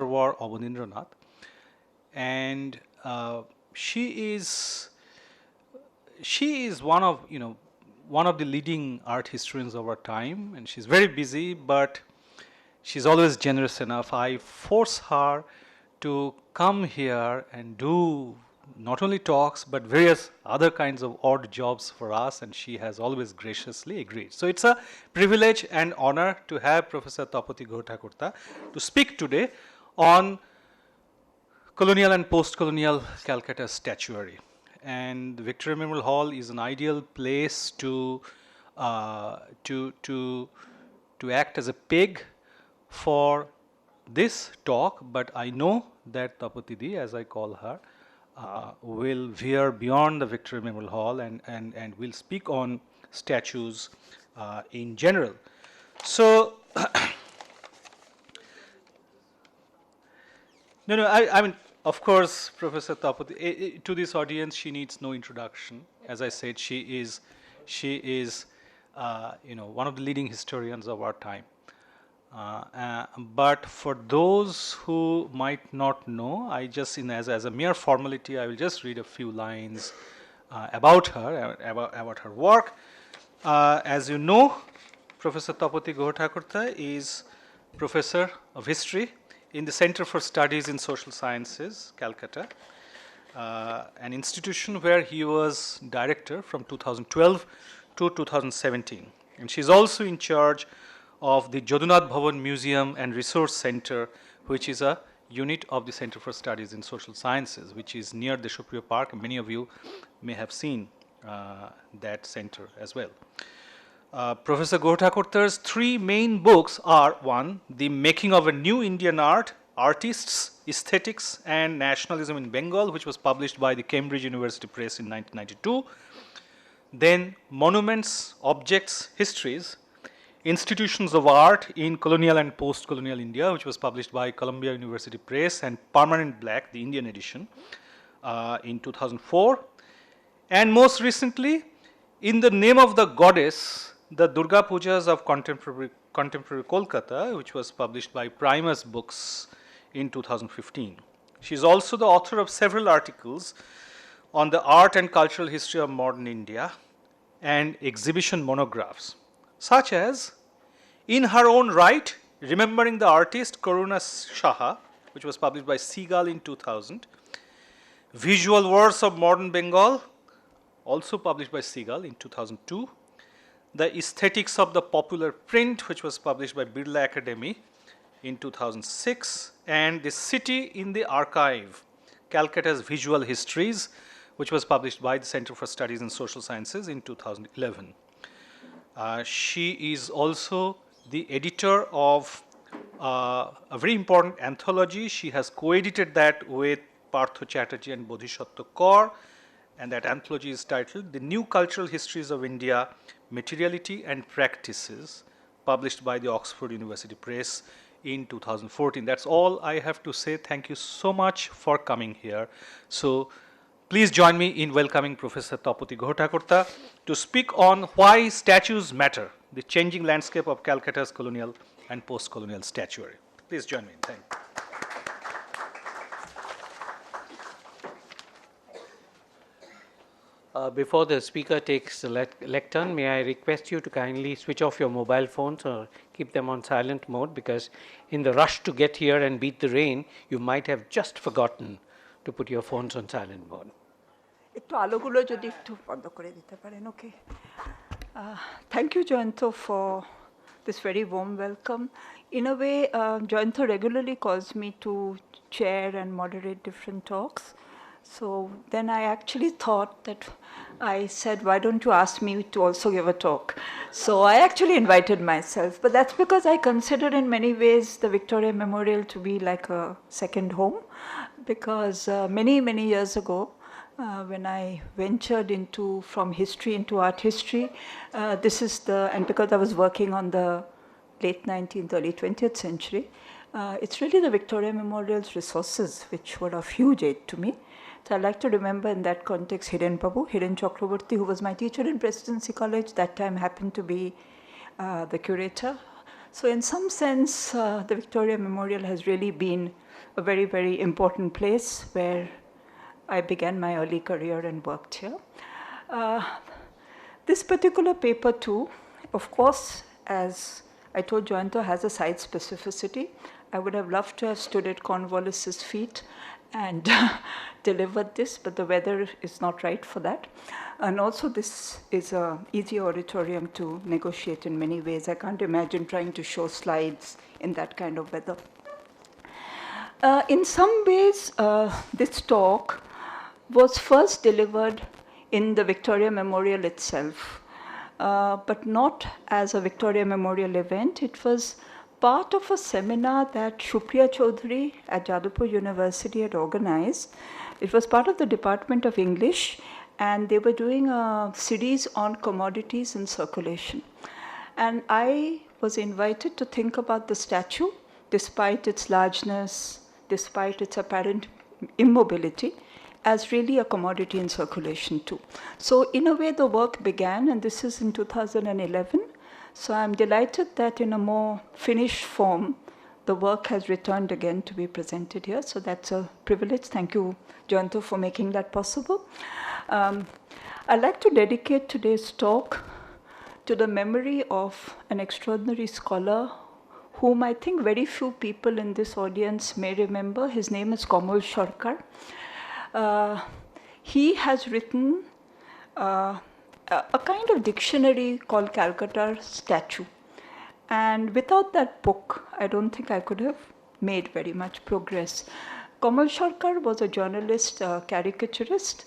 War Abanindranath, and she is one of the leading art historians of our time, and she's very busy, but she's always generous enough. I force her to come here and do not only talks but various other kinds of odd jobs for us, and she has always graciously agreed. So it's a privilege and honor to have Professor Tapati Guha-Thakurta to speak today on colonial and post-colonial Calcutta statuary. And the Victoria Memorial Hall is an ideal place to act as a peg for this talk, but I know that Tapati Di, as I call her, will veer beyond the Victoria Memorial Hall and will speak on statues in general. So, I mean, of course, Professor Tapati, to this audience, she needs no introduction. As I said, she is one of the leading historians of our time. But for those who might not know, I just, as a mere formality, I will just read a few lines about her, about her work. As you know, Professor Tapati Guha-Thakurta is Professor of History in the Center for Studies in Social Sciences, Calcutta, an institution where he was director from 2012 to 2017. And she's also in charge of the Jadunath Bhavan Museum and Resource Center, which is a unit of the Center for Studies in Social Sciences, which is near Deshopriya Park. And many of you may have seen that center as well. Professor Guha-Thakurta's three main books are: one, The Making of a New Indian Art, Artists, Aesthetics and Nationalism in Bengal, which was published by the Cambridge University Press in 1992. Then Monuments, Objects, Histories, Institutions of Art in Colonial and Post-Colonial India, which was published by Columbia University Press, and Permanent Black, the Indian edition, in 2004. And most recently, In the Name of the Goddess, the Durga Pujas of Contemporary Kolkata, which was published by Primus Books in 2015. She is also the author of several articles on the art and cultural history of modern India and exhibition monographs, such as In Her Own Right, Remembering the Artist Karuna Shaha, which was published by Seagull in 2000, Visual Words of Modern Bengal, also published by Seagull in 2002, The Aesthetics of the Popular Print, which was published by Birla Academy in 2006, and The City in the Archive, Calcutta's Visual Histories, which was published by the Center for Studies in Social Sciences in 2011. She is also the editor of a very important anthology. She has co-edited that with Partho Chatterjee and Bodhisattva Kaur, and that anthology is titled The New Cultural Histories of India, Materiality and Practices, published by the Oxford University Press in 2014. That's all I have to say. Thank you so much for coming here. So please join me in welcoming Professor Tapati Guha-Thakurta to speak on why statues matter, the changing landscape of Calcutta's colonial and post-colonial statuary. Please join me. Thank you. Before the speaker takes the lectern, may I request you to kindly switch off your mobile phones or keep them on silent mode, because in the rush to get here and beat the rain, you might have just forgotten to put your phones on silent mode. Okay. Thank you, Jayanto, for this very warm welcome. In a way, Jayanto regularly calls me to chair and moderate different talks. So then I actually thought that I said, why don't you ask me to also give a talk? So I actually invited myself, but that's because I consider in many ways the Victoria Memorial to be like a second home, because many, many years ago, when I ventured from history into art history, and because I was working on the late 19th, early 20th century, it's really the Victoria Memorial's resources which were of huge aid to me. So I like to remember in that context Hiren Chakraborty, who was my teacher in Presidency College, that time happened to be the curator. So in some sense, the Victoria Memorial has really been a very, very important place where I began my early career and worked here. This particular paper too, of course, as I told Joanto, has a site specificity. I would have loved to have stood at Cornwallis's feet and delivered this, but the weather is not right for that. And also this is an easy auditorium to negotiate in many ways. I can't imagine trying to show slides in that kind of weather. In some ways, this talk was first delivered in the Victoria Memorial itself, but not as a Victoria Memorial event. It was part of a seminar that Shupriya Chaudhary at Jadavpur University had organized. It was part of the Department of English, and they were doing a series on commodities in circulation. And I was invited to think about the statue, despite its largeness, despite its apparent immobility, as really a commodity in circulation too. So in a way the work began, and this is in 2011. So I'm delighted that in a more finished form, the work has returned again to be presented here. So that's a privilege. Thank you, Joanto, for making that possible. I'd like to dedicate today's talk to the memory of an extraordinary scholar whom I think very few people in this audience may remember. His name is Komal Sarkar. He has written a kind of dictionary called Calcutta Statue. And without that book, I don't think I could have made very much progress. Komal Sarkar was a journalist, a caricaturist,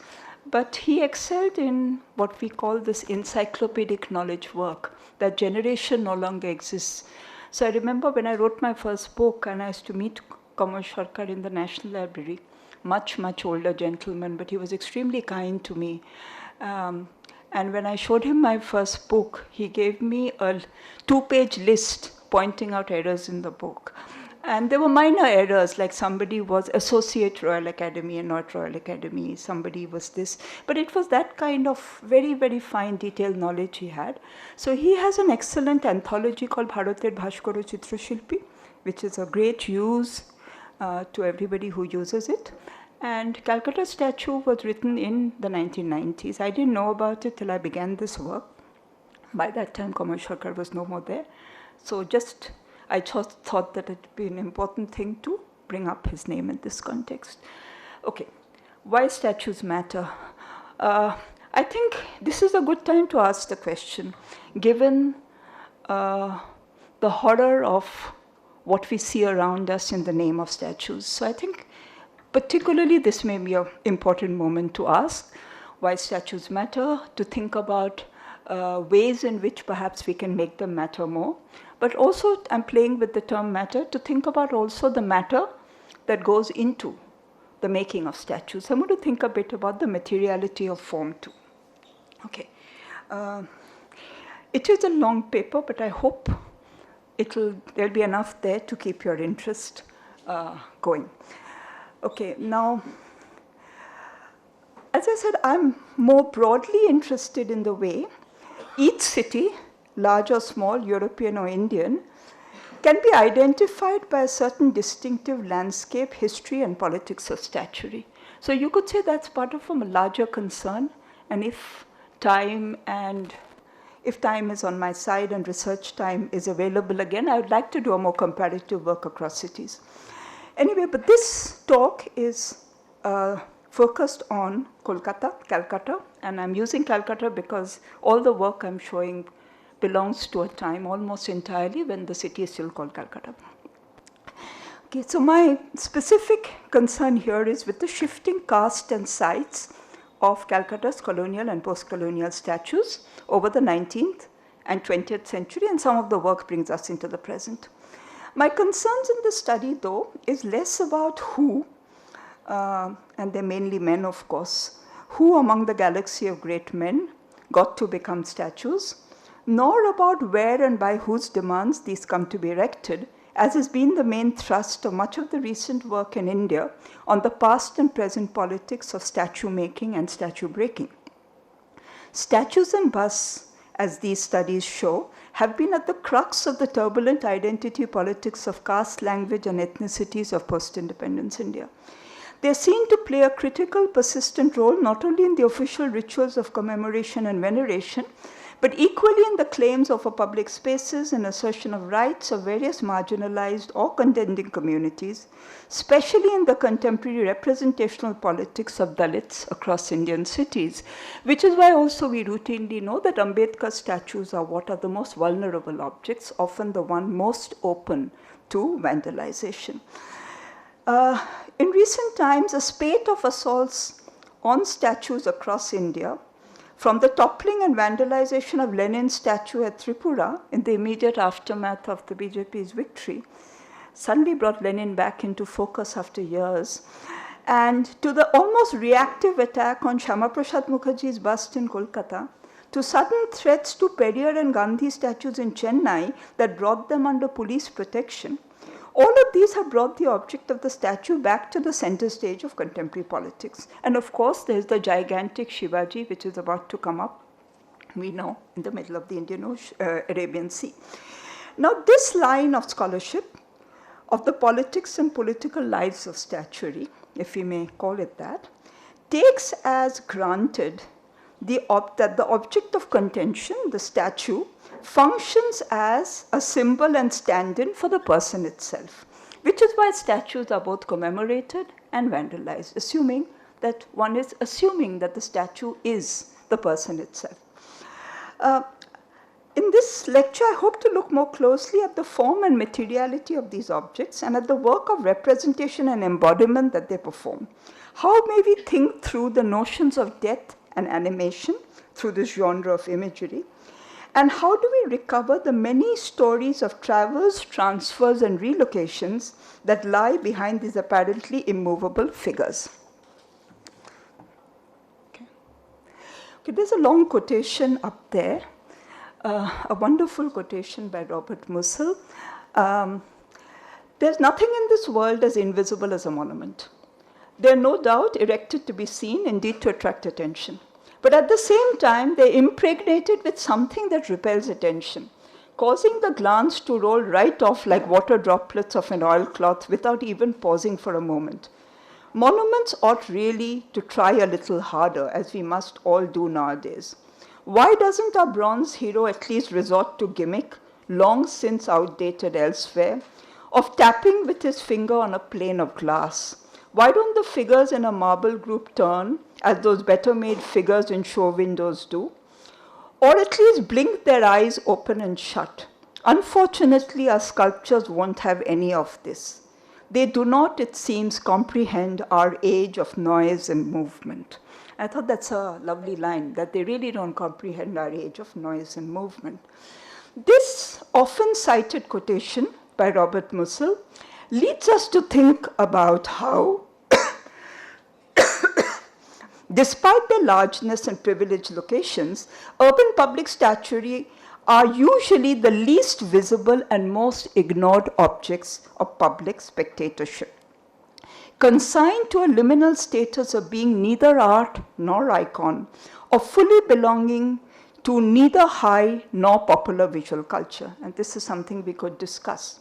but he excelled in what we call this encyclopedic knowledge work. That generation no longer exists. So I remember when I wrote my first book, and I used to meet Komal Sarkar in the National Library, much, much older gentleman, but he was extremely kind to me. And when I showed him my first book, he gave me a 2-page list pointing out errors in the book. And there were minor errors, like somebody was Associate Royal Academy and not Royal Academy, somebody was this. But it was that kind of very, very fine detailed knowledge he had. So he has an excellent anthology called Bharater Bhaskara Chitrashilpi, which is a great use to everybody who uses it. And Calcutta Statue was written in the 1990s. I didn't know about it till I began this work. By that time, Komal Sarkar was no more there. So I just thought that it would be an important thing to bring up his name in this context. Okay, why statues matter? I think this is a good time to ask the question, given the horror of what we see around us in the name of statues. So I think particularly this may be an important moment to ask why statues matter, to think about ways in which perhaps we can make them matter more. But also, I'm playing with the term matter to think about also the matter that goes into the making of statues. I'm going to think a bit about the materiality of form too. Okay. It is a long paper, but I hope there'll be enough there to keep your interest going. Okay, now, as I said, I'm more broadly interested in the way each city, large or small, European or Indian, can be identified by a certain distinctive landscape, history, and politics of statuary. So you could say that's part of a larger concern, and if time is on my side and research time is available again, I would like to do a more comparative work across cities. Anyway, but this talk is focused on Kolkata, Calcutta, and I'm using Calcutta because all the work I'm showing belongs to a time almost entirely when the city is still called Calcutta. Okay, so my specific concern here is with the shifting caste and sites of Calcutta's colonial and post-colonial statues over the 19th and 20th century, and some of the work brings us into the present. My concerns in the study, though, is less about who, and they're mainly men, of course, who among the galaxy of great men got to become statues, nor about where and by whose demands these come to be erected, as has been the main thrust of much of the recent work in India on the past and present politics of statue making and statue breaking. Statues and busts, as these studies show, have been at the crux of the turbulent identity politics of caste, language, and ethnicities of post-independence India. They are seen to play a critical, persistent role not only in the official rituals of commemoration and veneration, but equally in the claims of our public spaces and assertion of rights of various marginalized or contending communities, especially in the contemporary representational politics of Dalits across Indian cities, which is why also we routinely know that Ambedkar statues are what are the most vulnerable objects, often the one most open to vandalization. In recent times, a spate of assaults on statues across India, from the toppling and vandalization of Lenin's statue at Tripura in the immediate aftermath of the BJP's victory, suddenly brought Lenin back into focus after years, and to the almost reactive attack on Shyama Prasad Mukherjee's bust in Kolkata, to sudden threats to Periyar and Gandhi statues in Chennai that brought them under police protection, all of these have brought the object of the statue back to the center stage of contemporary politics. And of course, there's the gigantic Shivaji, which is about to come up, we know, in the middle of the Arabian Sea. Now, this line of scholarship of the politics and political lives of statuary, if we may call it that, takes as granted that the object of contention, the statue, functions as a symbol and stand-in for the person itself, which is why statues are both commemorated and vandalized, assuming that one is assuming that the statue is the person itself. In this lecture, I hope to look more closely at the form and materiality of these objects and at the work of representation and embodiment that they perform. How may we think through the notions of death and animation through this genre of imagery? And how do we recover the many stories of travels, transfers, and relocations that lie behind these apparently immovable figures? Okay, there's a long quotation up there, a wonderful quotation by Robert Musil. There's nothing in this world as invisible as a monument. They're no doubt erected to be seen, indeed to attract attention. But at the same time, they're impregnated with something that repels attention, causing the glance to roll right off like water droplets of an oilcloth without even pausing for a moment. Monuments ought really to try a little harder, as we must all do nowadays. Why doesn't our bronze hero at least resort to gimmick, long since outdated elsewhere, of tapping with his finger on a pane of glass? Why don't the figures in a marble group turn, as those better-made figures in show windows do? Or at least blink their eyes open and shut. Unfortunately, our sculptures won't have any of this. They do not, it seems, comprehend our age of noise and movement. I thought that's a lovely line, that they really don't comprehend our age of noise and movement. This often cited quotation by Robert Musil leads us to think about how, despite their largeness and privileged locations, urban public statuary are usually the least visible and most ignored objects of public spectatorship. Consigned to a liminal status of being neither art nor icon, or fully belonging to neither high nor popular visual culture. And this is something we could discuss.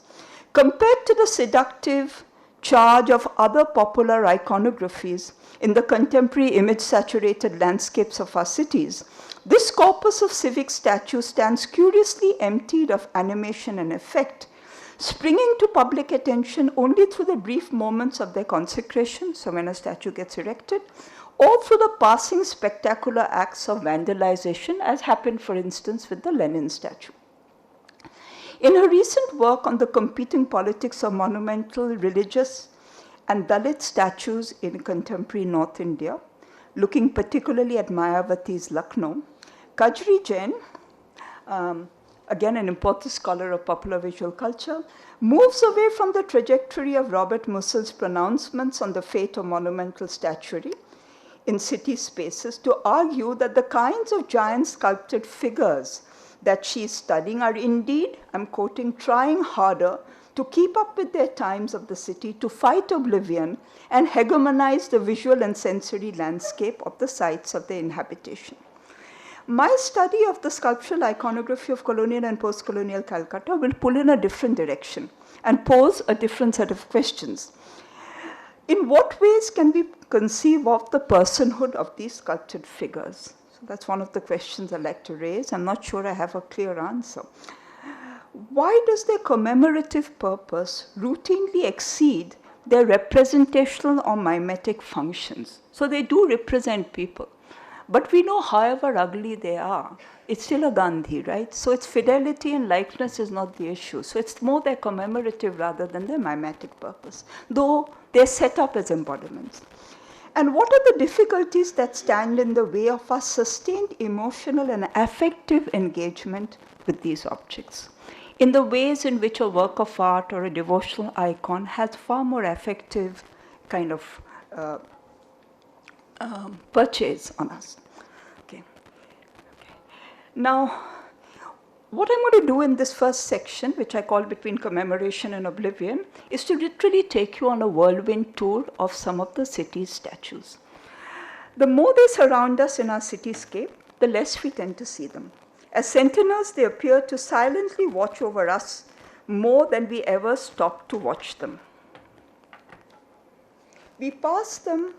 Compared to the seductive charge of other popular iconographies in the contemporary image-saturated landscapes of our cities, this corpus of civic statues stands curiously emptied of animation and effect, springing to public attention only through the brief moments of their consecration, so when a statue gets erected, or through the passing spectacular acts of vandalization, as happened, for instance, with the Lenin statue. In her recent work on the competing politics of monumental, religious, and Dalit statues in contemporary North India, looking particularly at Mayawati's Lucknow, Kajri Jain, again an important scholar of popular visual culture, moves away from the trajectory of Robert Musil's pronouncements on the fate of monumental statuary in city spaces to argue that the kinds of giant sculpted figures that she is studying are indeed, I'm quoting, trying harder to keep up with their times of the city, to fight oblivion and hegemonize the visual and sensory landscape of the sites of their inhabitation. My study of the sculptural iconography of colonial and post-colonial Calcutta will pull in a different direction and pose a different set of questions. In what ways can we conceive of the personhood of these sculpted figures? So that's one of the questions I'd like to raise. I'm not sure I have a clear answer. Why does their commemorative purpose routinely exceed their representational or mimetic functions? So they do represent people. But we know, however ugly they are, it's still a Gandhi, right? So its fidelity and likeness is not the issue. So it's more their commemorative rather than their mimetic purpose, though they're set up as embodiments. And what are the difficulties that stand in the way of our sustained emotional and affective engagement with these objects? In the ways in which a work of art or a devotional icon has far more affective kind of purchase on us. Okay. Now, what I'm going to do in this first section, which I call Between Commemoration and Oblivion, is to literally take you on a whirlwind tour of some of the city's statues. The more they surround us in our cityscape, the less we tend to see them. As sentinels, they appear to silently watch over us more than we ever stop to watch them. We pass them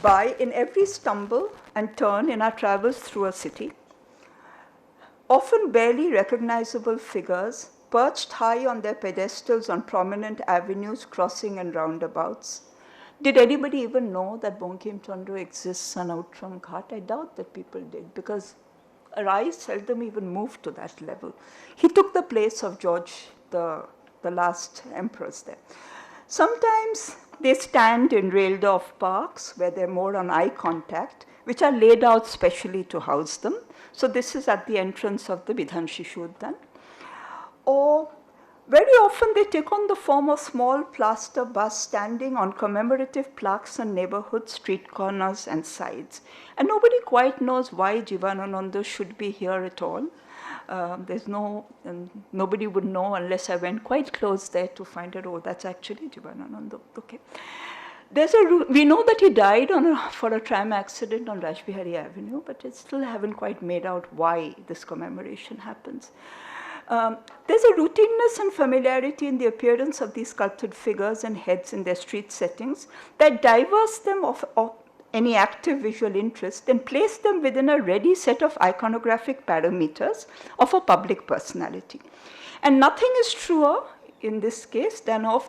by in every stumble and turn in our travels through a city. Often barely recognizable figures perched high on their pedestals on prominent avenues, crossing and roundabouts. Did anybody even know that Bankim Chandra exists on Outram Ghat? I doubt that people did, because our eyes seldom even moved to that level. He took the place of George, the last emperors there. Sometimes they stand in railed-off parks where they're more on eye contact, which are laid out specially to house them. So this is at the entrance of the Bidhan Shishu Udyan. Or very often they take on the form of small plaster busts standing on commemorative plaques on neighborhood street corners and sides. And nobody quite knows why Jivanananda should be here at all. Nobody would know unless I went quite close there to find out, oh, that's actually Jivanananda. Okay. We know that he died for a tram accident on Rajbihari Avenue, but I still haven't quite made out why this commemoration happens. There's a routineness and familiarity in the appearance of these sculpted figures and heads in their street settings that divers them of any active visual interest and place them within a ready set of iconographic parameters of a public personality. And nothing is truer in this case than of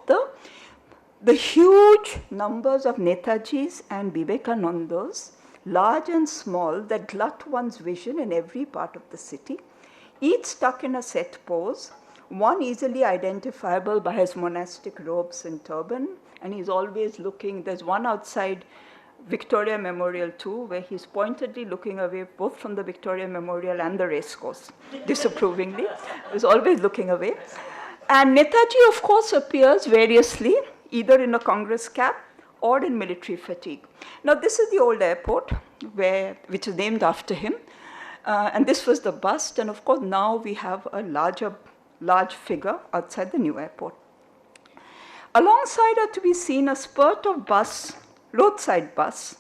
the huge numbers of Netajis and Vivekanandas, large and small, that glut one's vision in every part of the city, each stuck in a set pose, one easily identifiable by his monastic robes and turban, and he's always looking. There's one outside Victoria Memorial too, where he's pointedly looking away both from the Victoria Memorial and the racecourse, disapprovingly. He's always looking away. And Netaji, of course, appears variously, either in a Congress cap or in military fatigue. Now, this is the old airport, which is named after him. And this was the bust. And of course, now we have a large figure outside the new airport. Alongside are to be seen a spurt of bus, roadside bus.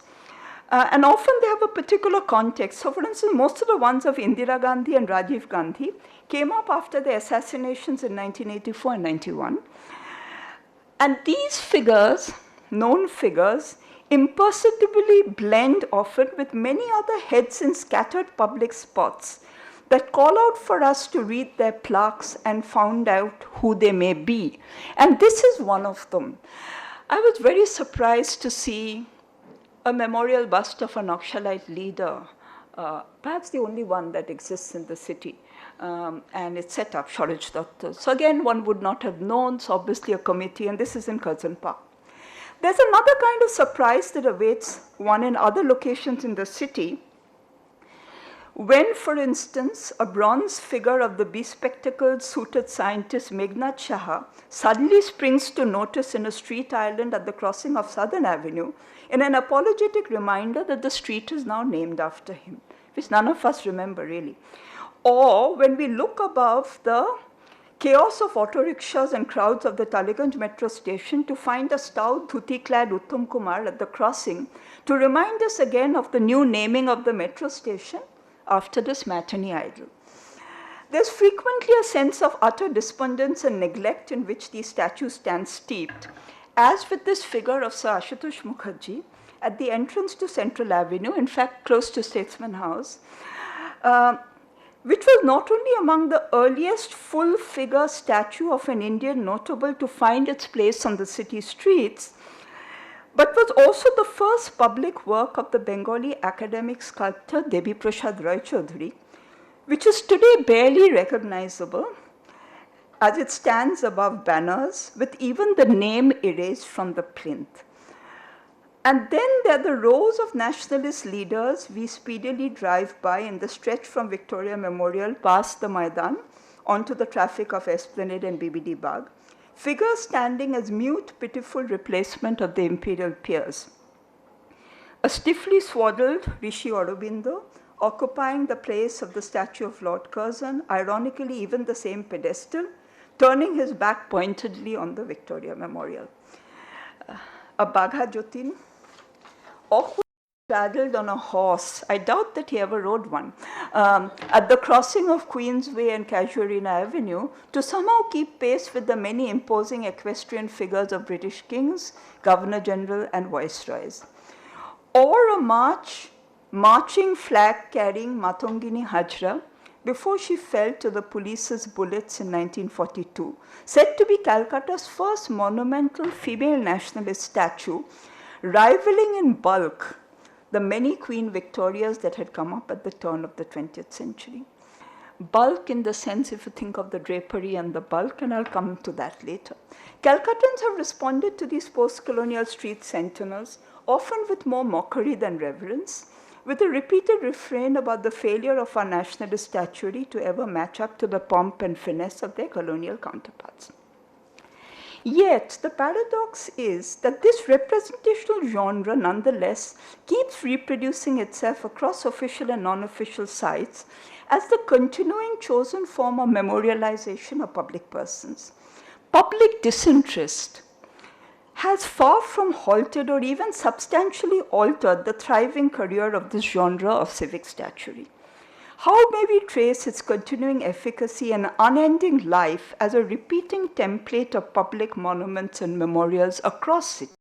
And often they have a particular context. So for instance, most of the ones of Indira Gandhi and Rajiv Gandhi came up after the assassinations in 1984 and 91. And these figures, known figures, imperceptibly blend often with many other heads in scattered public spots that call out for us to read their plaques and find out who they may be. And this is one of them. I was very surprised to see a memorial bust of a Naxalite leader, perhaps the only one that exists in the city. And it's set up, Sharaj Datta. So again, one would not have known, so obviously a committee, and this is in Curzon Park. There's another kind of surprise that awaits one in other locations in the city, when, for instance, a bronze figure of the bespectacled, suited scientist Meghnad Shah suddenly springs to notice in a street island at the crossing of Southern Avenue in an apologetic reminder that the street is now named after him, which none of us remember really. Or when we look above the chaos of auto rickshaws and crowds of the Taliganj metro station to find a stout dhuti-clad Uttam Kumar at the crossing to remind us again of the new naming of the metro station after this matinee idol. There's frequently a sense of utter despondence and neglect in which these statues stand steeped, as with this figure of Sir Ashutosh Mukherjee at the entrance to Central Avenue, in fact close to Statesman House, which was not only among the earliest full-figure statue of an Indian notable to find its place on the city streets, but was also the first public work of the Bengali academic sculptor Devi Prasad Roy Chaudhary, which is today barely recognizable as it stands above banners with even the name erased from the plinth. And then there are the rows of nationalist leaders we speedily drive by in the stretch from Victoria Memorial past the Maidan onto the traffic of Esplanade and BBD Bagh, figures standing as mute, pitiful replacement of the imperial peers. A stiffly swaddled Rishi Aurobindo occupying the place of the statue of Lord Curzon, ironically even the same pedestal, turning his back pointedly on the Victoria Memorial. A Bagha Jotin, awkwardly straddled on a horse, I doubt that he ever rode one, at the crossing of Queensway and Casuarina Avenue to somehow keep pace with the many imposing equestrian figures of British kings, Governor General and Viceroys. Or a marching flag-carrying Matongini Hajra before she fell to the police's bullets in 1942, said to be Calcutta's first monumental female nationalist statue, rivaling in bulk the many Queen Victorias that had come up at the turn of the 20th century. Bulk in the sense, if you think of the drapery and the bulk, and I'll come to that later. Calcuttans have responded to these post-colonial street sentinels, often with more mockery than reverence, with a repeated refrain about the failure of our nationalist statuary to ever match up to the pomp and finesse of their colonial counterparts. Yet, the paradox is that this representational genre nonetheless keeps reproducing itself across official and non-official sites as the continuing chosen form of memorialization of public persons. Public disinterest has far from halted or even substantially altered the thriving career of this genre of civic statuary. How may we trace its continuing efficacy and unending life as a repeating template of public monuments and memorials across cities?